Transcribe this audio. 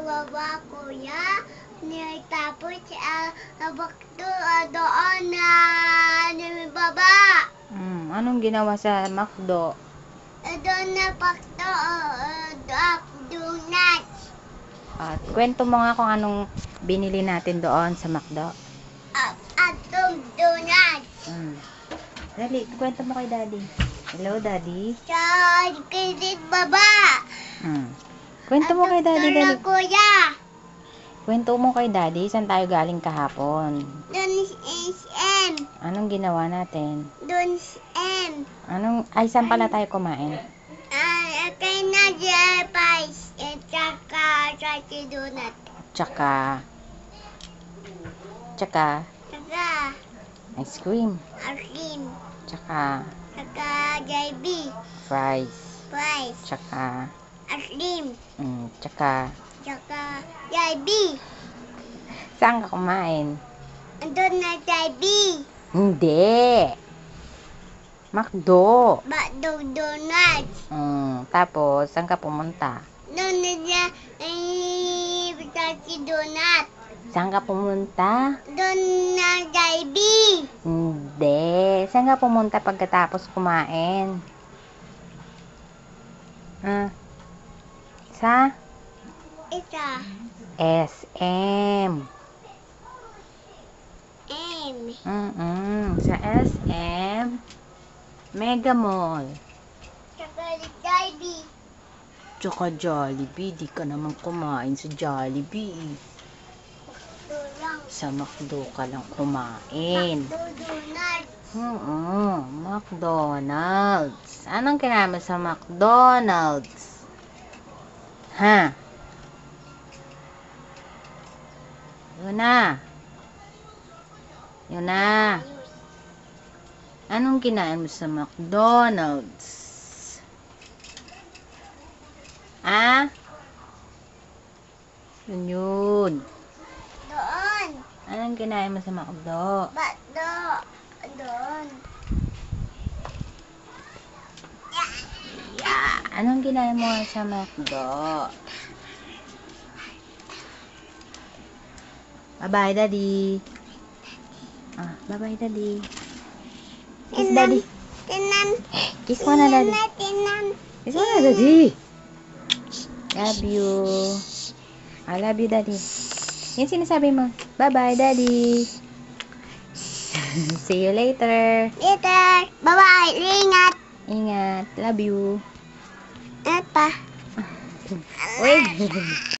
Baba, kuya. Tapos, habak doon na baba. Anong ginawa sa McDo? Doon na pakto, donuts. At kwento mo nga kung anong binili natin doon sa McDo. Atong donuts. Dali, kwento mo kay Daddy. Hello, Daddy. Sa kilit baba. Kwento mo kay Daddy, Doon na, Daddy. kuya. Kwento mo kay Daddy, saan tayo galing kahapon? Doon is M. Anong ginawa natin? Doon is M. Saan pala tayo kumain? Kay Nadia Pies. Tsaka donut. Tsaka Tsaka ice cream. cream. Tsaka Tsaka JB. fries. Fries. Tsaka Cream. tsaka Tsaka JB. saan ka kumain? Doon na JB. Hindi. McDo. Donuts. Tapos, saan ka pumunta? Doon na niya donut. Saan ka pumunta? Doon na JB. Hindi. Saan ka pumunta pagkatapos kumain? Sa Isa. SM. M. Sa SM Mega Mall. Tsaka JB. Tsaka Jollibee. Di ka naman kumain sa Jollibee. Doon. Sa McDo ka lang kumain. Donut. McDonald's. Anong kinain mo sa McDonald's? Ha? Yun na. Yun na. Anong kinain mo sa McDonald's? Yun. Doon. Anong kinain mo sa McDo? Doon. Anong kinain mo sa McDo? Bye-bye, Daddy. Bye-bye, Daddy. Kiss Daddy. Tinan. Kiss mo na, Daddy. Tinan. Kiss mo na, Daddy. Love you. I love you, Daddy. Yan sinasabi mo. Bye-bye, Daddy. See you later. Later. Bye-bye. Ingat. Ingat. Love you. Ingat pa. Wait.